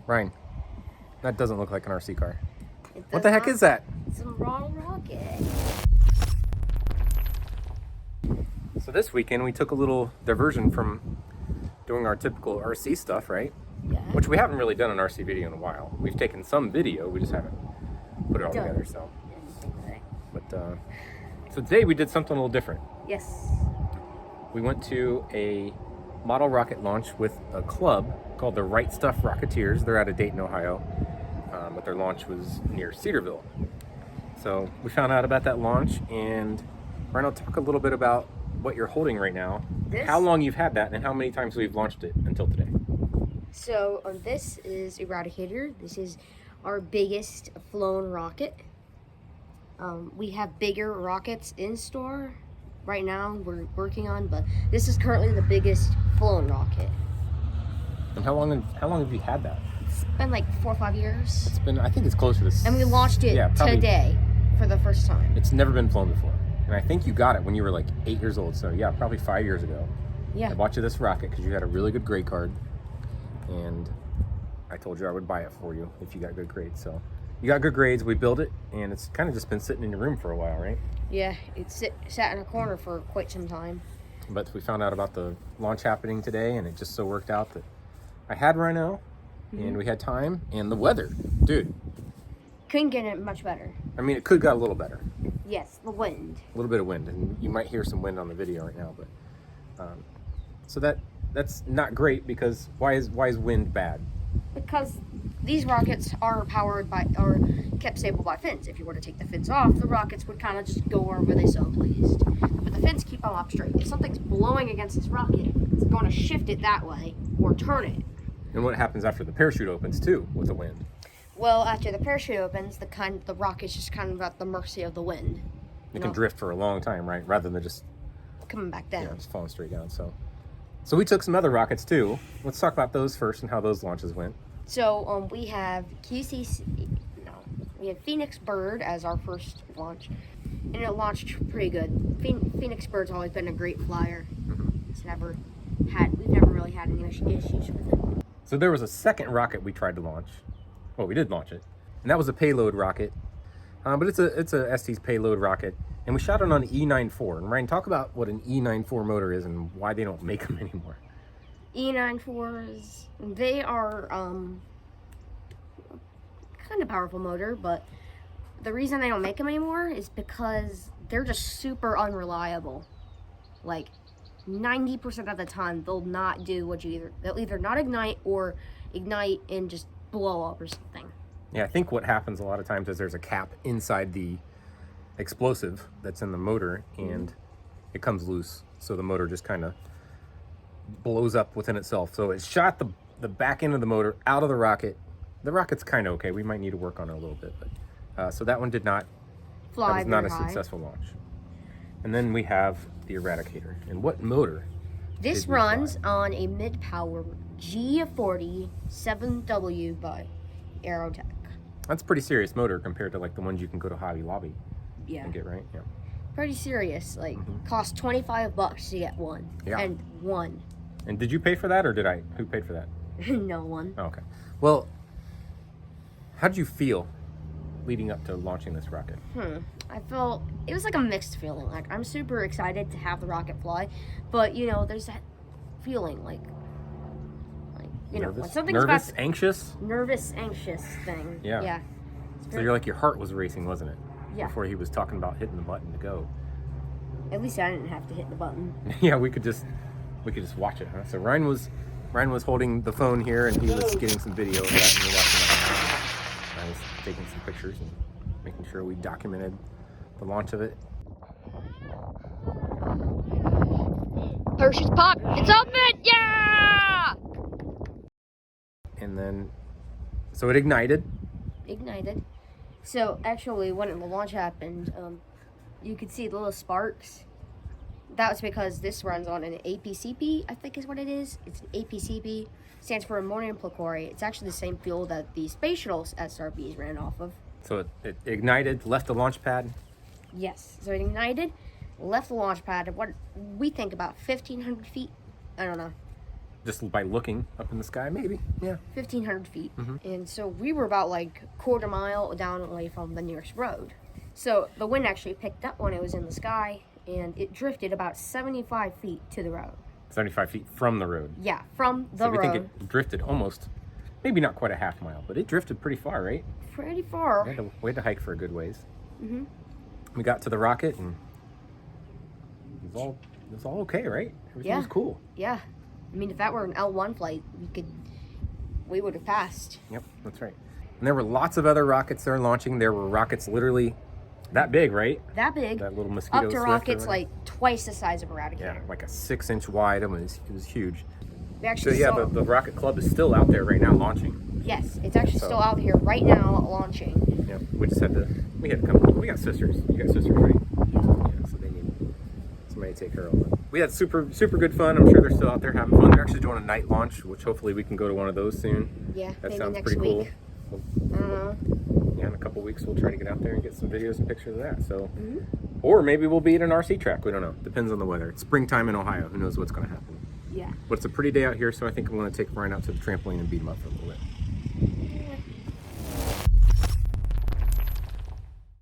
Ryne, that doesn't look like an RC car. What the heck is that? It's a raw rocket. So this weekend we took a little diversion from doing our typical RC stuff, right? Yeah. Which we haven't really done an RC video in a while. We've taken some video, we just haven't put it all together. So, so today we did something a little different. Yes. We went to a model rocket launch with a club called the Wright Stuff Rocketeers. They're out of Dayton, Ohio, but their launch was near Cedarville. So we found out about that launch, and Ryno, talk a little bit about what you're holding right now, how long you've had that, and how many times we've launched it until today. So this is Eradicator. This is our biggest flown rocket. We have bigger rockets in store right now we're working on, but this is currently the biggest flown rocket. And how long have you had that? It's been like 4 or 5 years. It's been, I think it's closer to... And we launched it today for the first time. It's never been flown before. And I think you got it when you were like 8 years old. So yeah, probably 5 years ago. Yeah. I bought you this rocket because you had a really good grade card. And I told you I would buy it for you if you got good grades. So you got good grades, we built it, and it's kind of just been sitting in your room for a while, right? Yeah, it sat in a corner for quite some time. But we found out about the launch happening today, and it just so worked out that I had Ryno, and we had time, and the weather, dude. Couldn't get it much better. I mean, it could got a little better. Yes, the wind. A little bit of wind, and you might hear some wind on the video right now, but so that's not great, because why is wind bad? Because these rockets are powered by, or kept stable by fins. If you were to take the fins off, the rockets would kind of just go wherever they so pleased. But the fins keep them up straight. If something's blowing against this rocket, it's going to shift it that way or turn it. And what happens after the parachute opens too with the wind? Well, after the parachute opens, the rocket's just kind of at the mercy of the wind. It can drift for a long time, right? Rather than just coming back down. Yeah, just falling straight down. So we took some other rockets too. Let's talk about those first and how those launches went. So we have we had Phoenix Bird as our first launch, and it launched pretty good. Phoenix Bird's always been a great flyer. We've never really had any issues with it. So there was a second rocket we tried to launch. Well, we did launch it, and that was a payload rocket. But it's a Estes payload rocket, and we shot it on an E94. And Ryne, talk about what an E94 motor is and why they don't make them anymore. E94s, they are kind of powerful motor, but the reason they don't make them anymore is because they're just super unreliable. Like 90% of the time, they'll not do what they'll either not ignite or ignite and just blow up or something. Yeah, I think what happens a lot of times is there's a cap inside the explosive that's in the motor, and it comes loose. So the motor just kind of blows up within itself. So it shot the back end of the motor out of the rocket. The rocket's kind of okay. We might need to work on it a little bit. But so that one did not fly. That was not a successful launch. And then we have the Eradicator. And what motor? This runs on a mid-power G40 7W by Aerotech. That's a pretty serious motor compared to like the ones you can go to Hobby Lobby and get, right? Yeah. Pretty serious. Like cost $25 to get one. Yeah. And one. And did you pay for that, or did I? Who paid for that? No one. Oh, okay. Well, how did you feel leading up to launching this rocket? I felt it was like a mixed feeling. Like I'm super excited to have the rocket fly, but there's that feeling like nervous? When something's anxious thing. Yeah. Yeah. So you're like, your heart was racing, wasn't it? Yeah. Before he was talking about hitting the button to go. At least I didn't have to hit the button. Yeah, we could just watch it, huh? So Ryne was holding the phone here, and he was getting some video of that, and we were watching it. I was taking some pictures and making sure we documented the launch of it. Parachute's pop! It's open! Yeah! And then, so it ignited. So actually, when the launch happened, you could see the little sparks. That was because this runs on an APCP, I think is what it is. It's an APCP, stands for ammonium perchlorate. It's actually the same fuel that the space shuttle SRBs ran off of. So it ignited, left the launch pad? Yes, so it ignited, left the launch pad at what we think about 1,500 feet. I don't know. just by looking up in the sky, maybe. Yeah. 1,500 feet. Mm-hmm. And so we were about like quarter mile down away from the nearest road. So the wind actually picked up when it was in the sky, and it drifted about 75 feet to the road. 75 feet from the road. Yeah, from the So we road. think it drifted almost, maybe not quite a half mile, but it drifted pretty far, right? Pretty far. We had to hike for a good ways. Mm-hmm. We got to the rocket, and it was all okay, right? Everything was cool. Yeah. I mean, if that were an L1 flight, we would have passed. Yep, that's right. And there were lots of other rockets there launching. There were rockets literally that big, right? That big. That little mosquito Up to Swift or rockets whatever. like twice the size of Eradicator. Yeah, like a 6-inch wide. It was huge. We So actually yeah, saw, the rocket club is still out there right now launching. yes, it's actually So- still out here right now launching. Yeah, we had to come. We got sisters. You got sisters, right? Yeah, so they need somebody to take care of them. We had super good fun. I'm sure they're still out there having fun. They're actually doing a night launch, which hopefully we can go to one of those soon. Yeah, That maybe sounds next pretty week. cool. I don't know. Yeah, in a couple weeks we'll try to get out there and get some videos and pictures of that. So, Mm-hmm. or maybe we'll be at an RC track. We don't know. Depends on the weather. It's springtime in Ohio. Who knows what's going to happen? Yeah. But it's a pretty day out here, so I think I'm going to take Ryan out to the trampoline and beat him up for a little bit. Yeah.